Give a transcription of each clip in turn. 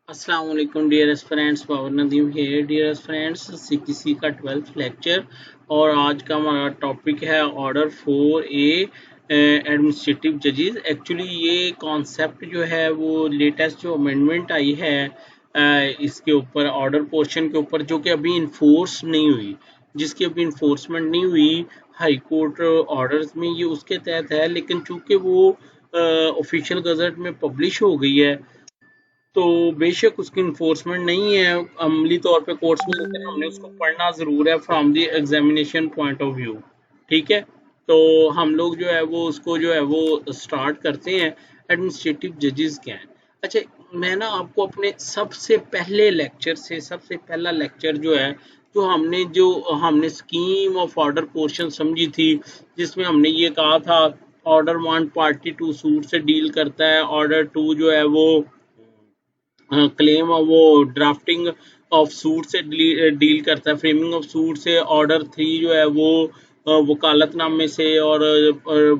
अस्सलाम वालेकुम dear friends, power Nadeem है। डियर फ्रेंड्स, सीपीसी का 12th लेक्चर और आज का हमारा टॉपिक है ऑर्डर 4A एडमिनिस्ट्रेटिव जजेस। एक्चुअली ये कॉन्सेप्ट जो है वो लेटेस्ट जो अमेंडमेंट आई है इसके ऊपर ऑर्डर पोर्शन के ऊपर, जो कि अभी इन्फोर्स नहीं हुई, जिसकी अभी इन्फोर्समेंट नहीं हुई हाई कोर्ट ऑर्डर्स में, ये उसके तहत है। लेकिन चूंकि वो ऑफिशियल गजट में पब्लिश हो गई है तो बेशक उसकी इन्फोर्समेंट नहीं है अमली तौर पे कोर्ट्स में, लेकिन हमने उसको पढ़ना ज़रूर है from the examination point of view. ठीक है, तो हम लोग जो है वो उसको जो है वो स्टार्ट करते हैं। एडमिनिस्ट्रेटिव जजेस क्या हैं? अच्छा, मैं ना आपको अपने सबसे पहले लेक्चर से, सबसे पहला लेक्चर जो है, जो हमने स्कीम ऑफ ऑर्डर पोर्शन समझी थी, जिसमें हमने ये कहा था ऑर्डर 1 पार्टी टू सूट से डील करता है, ऑर्डर 2 जो है वो क्लेम वो ड्राफ्टिंग ऑफ सूट से डील करता है, फ्रेमिंग ऑफ सूट से। ऑर्डर 3 जो है वो वकालतनामे से और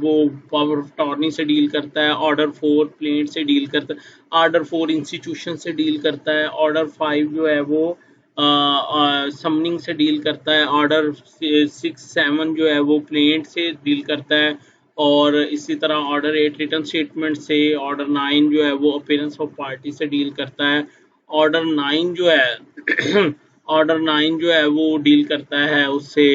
वो पावर ऑफ अटॉर्नी से डील करता है। ऑर्डर 4 प्लेंट से डील करता है। ऑर्डर 4 इंस्टीट्यूशन से डील करता है। ऑर्डर 5 जो है वो समनिंग से डील करता है। ऑर्डर 6-7 जो है वो प्लेंट से डील करता है। और इसी तरह ऑर्डर 8 रिटर्न स्टेटमेंट से। ऑर्डर 9 जो है वो अपीयरेंस ऑफ पार्टी से डील करता है। ऑर्डर 9 जो है ऑर्डर 9 जो है वो डील करता है उससे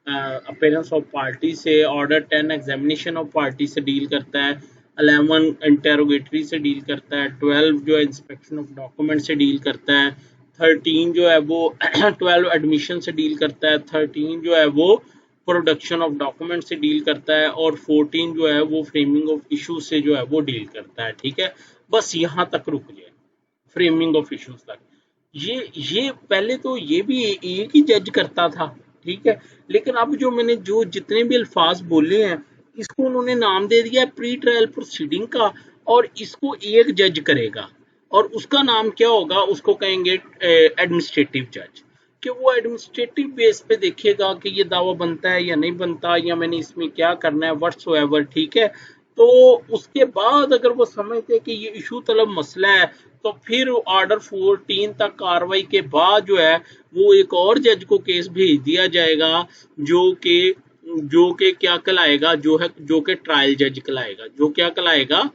अपीयरेंस ऑफ पार्टी से। ऑर्डर 10 एग्जामिनेशन ऑफ पार्टी से डील करता है। 11 इंटेरोगेटरी से डील करता है। 12 जो है इंस्पेक्शन ऑफ डॉक्यूमेंट से डील करता है। 13 जो है वो 12 एडमिशन से डील करता है। 13 जो है वो प्रोडक्शन ऑफ डॉक्यूमेंट से डील करता है। और 14 जो है वो फ्रेमिंग ऑफ इशू से जो है वो डील करता है। ठीक है, बस यहाँ तक रुक जाए, फ्रेमिंग ऑफ इश्यूज तक। ये पहले तो ये भी एक ही जज करता था। ठीक है, लेकिन अब जो मैंने जो जितने भी अल्फाज बोले हैं, इसको उन्होंने नाम दे दिया प्री ट्रायल प्रोसीडिंग का, और इसको एक जज करेगा। और उसका नाम क्या होगा? उसको कहेंगे एडमिनिस्ट्रेटिव जज। कि वो एडमिनिस्ट्रेटिव बेस पे देखेगा कि ये दावा बनता है या नहीं बनता, या मैंने इसमें क्या करना है व्हाट्सोएवर। ठीक है, तो उसके बाद अगर वो समझते कि ये इशू तलब मसला है, तो फिर ऑर्डर 14 तक कार्रवाई के बाद जो है वो एक और जज को केस भेज दिया जाएगा, जो कि क्या कहलाएगा, जो कि ट्रायल जज कहलाएगा। जो क्या कहलाएगा?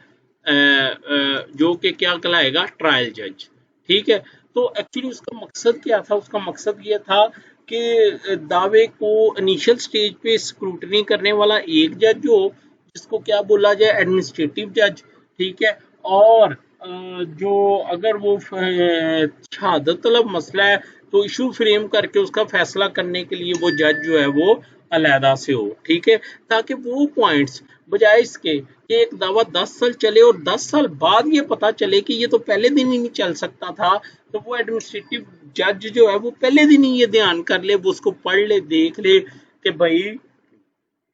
जो कि क्या कहलाएगा? ट्रायल जज। ठीक है, तो एक्चुअली उसका मकसद क्या था? उसका मकसद ये था कि दावे को इनिशियल स्टेज पे स्क्रूटनी करने वाला एक जज हो, जिसको क्या बोला जाए? एडमिनिस्ट्रेटिव जज। ठीक है, और जो अगर वो शहादत तलब मसला है तो इशू फ्रेम करके उसका फैसला करने के लिए वो जज जो है वो अलहदा से हो। ठीक है, ताकि वो पॉइंट्स, बजाय इसके कि एक दावा 10 साल चले और 10 साल बाद ये पता चले कि ये तो पहले दिन ही नहीं चल सकता था, तो वो एडमिनिस्ट्रेटिव जज जो है वो पहले दिन ही ये ध्यान कर ले, वो उसको पढ़ ले, देख ले कि भाई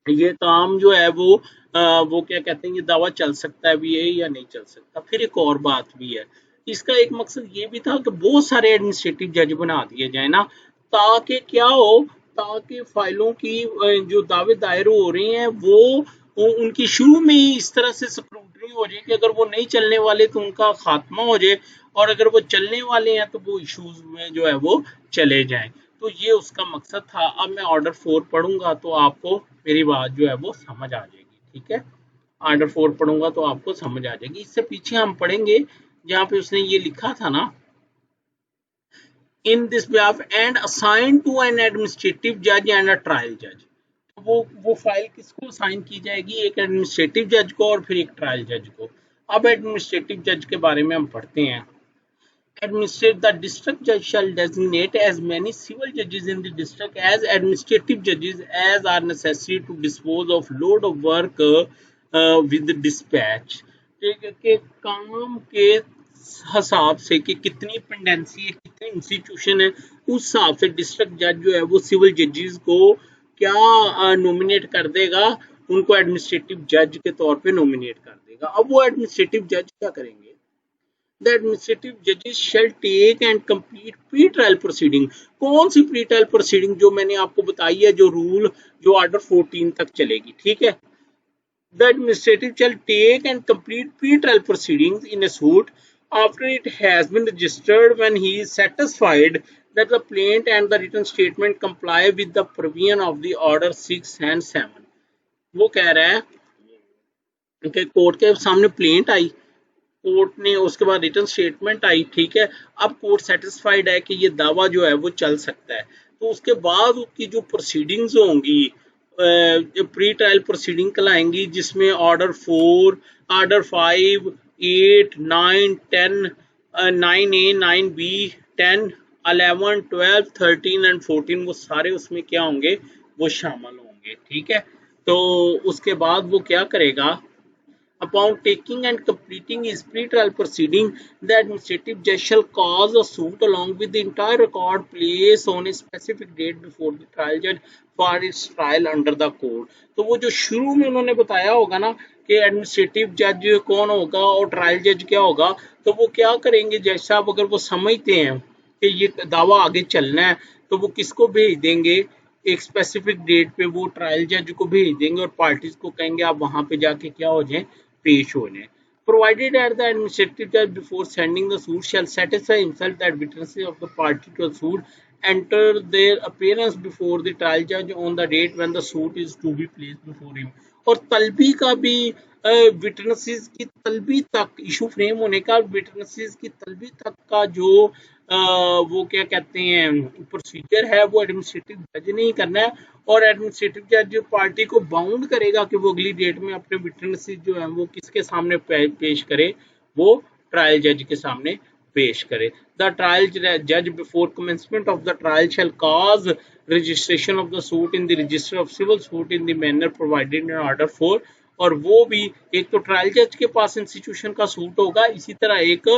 ये काम जो है वो क्या कहते हैं, ये दावा चल सकता है भी है या नहीं चल सकता। फिर एक और बात भी है, इसका एक मकसद ये भी था कि बहुत सारे एडमिनिस्ट्रेटिव जज बना दिए जाए ना, ताकि क्या हो, ताकि फाइलों की जो दावे दायर हो रहे हैं वो उनकी शुरू में ही इस तरह से स्क्रूटनी हो जाए कि अगर वो नहीं चलने वाले तो उनका खात्मा हो जाए, और अगर वो चलने वाले हैं तो वो इश्यूज में जो है वो चले जाएं। तो ये उसका मकसद था। अब मैं ऑर्डर 4 पढ़ूंगा तो आपको मेरी बात जो है वो समझ आ जाएगी। ठीक है, ऑर्डर 4 पढ़ूंगा तो आपको समझ आ जाएगी। इससे पीछे हम पढ़ेंगे जहाँ पे उसने ये लिखा था ना, in this behalf and assign to N administrative जज एंड अ ट्रायल जज। वो फाइल किसको असाइन की जाएगी? एक एडमिनिस्ट्रेटिव जज को और फिर एक ट्रायल जज को। अब एडमिनिस्ट्रेटिव जज के बारे में हम पढ़ते हैं। Administrate the district judge shall designate as many civil judges in the district as administrative judges as are necessary to dispose of load of work with dispatch। के काम के हिसाब से कि कितनी पेंडेंसी है, कितनी इंस्टीट्यूशन है, उस हिसाब से डिस्ट्रिक्ट जज जो है वो सिविल जजेस को क्या नॉमिनेट कर देगा? उनको एडमिनिस्ट्रेटिव जज के तौर पे नॉमिनेट कर देगा। अब वो एडमिनिस्ट्रेटिव जज क्या करेंगे? The administrative judges shall take and complete pre-trial proceeding। कौन सी प्री ट्रायल प्रोसीडिंग? जो मैंने आपको बताई है, जो रूल जो ऑर्डर 14 तक चलेगी। ठीक है, the administrative shall take and complete pre-trial proceedings in a suit after it has been registered when he is satisfied that the plaintiff and the written statement comply with the provision of the order 6 and 7। वो कह रहा है कि court के सामने plaint आई, court ने उसके बाद रिटर्न स्टेटमेंट आई, ठीक है। अब कोर्ट सेटिस्फाइड है कि ये दावा जो है वो चल सकता है, तो उसके बाद उसकी जो प्रोसीडिंग्स होंगी, प्री ट्रायल प्रोसीडिंग कहलाएंगी, जिसमें order 4, order 5, 8, 9, 10, 9A, 9B, 10, 11, 12, 13 and 14 वो सारे उसमें क्या होंगे, वो शामिल होंगे, ठीक है। तो उसके बाद वो क्या करेगा, upon taking and completing his pre-trial proceeding, the administrative judge shall cause a suit along with the entire record placed on a specific date before the trial judge for its trial under the code। तो वो जो शुरू में उन्होंने बताया होगा ना कि एडमिनिस्ट्रेटिव जज कौन होगा और ट्रायल जज क्या होगा, तो वो क्या करेंगे, जज साहब अगर वो समझते हैं कि ये दावा आगे चलना है, तो वो किसको भेज देंगे, एक स्पेसिफिक डेट पे वो ट्रायल जज को भेज देंगे और पार्टीज को कहेंगे आप वहां पे जाके क्या हो जाए, पेश हो जाए। Provided that the administrative judge before sending the suit shall satisfy himself that witnesses of the party to the suit enter their appearance before the trial judge on the date when the suit is to be placed before him। और तलबी का भी witnesses की तलबी तक issue frame होने का, witnesses की तलबी तक का जो वो क्या कहते हैं प्रोसीजर है, वो एडमिनिस्ट्रेटिव जज ने ही करना है। और एडमिनिस्ट्रेटिव जज पार्टी को बाउंड करेगा कि वो अगली डेट में अपने विटनेसेस जो है वो किसके सामने पेश करे, वो ट्रायल जज के सामने पेश करे। द ट्रायल जज before commencement of the trial shall cause registration of the suit in the register of civil suit in the manner provided in order 4। और वो भी एक तो ट्रायल जज के पास इंस्टीट्यूशन का सूट होगा, इसी तरह एक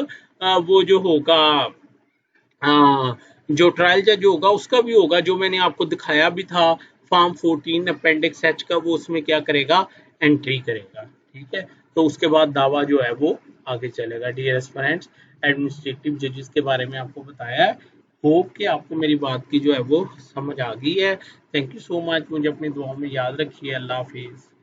वो जो होगा जो ट्रायल जज होगा उसका भी होगा, जो मैंने आपको दिखाया भी था फॉर्म 14 अपेंडिक्स एच का, वो उसमें क्या करेगा, एंट्री करेगा, ठीक है। तो उसके बाद दावा जो है वो आगे चलेगा। डियर फ्रेंड्स, एडमिनिस्ट्रेटिव जजेस के बारे में आपको बताया है। होप कि आपको मेरी बात की जो है वो समझ आ गई है। थैंक यू सो मच, मुझे अपनी दुआओं में याद रखिए। अल्लाह हाफिज।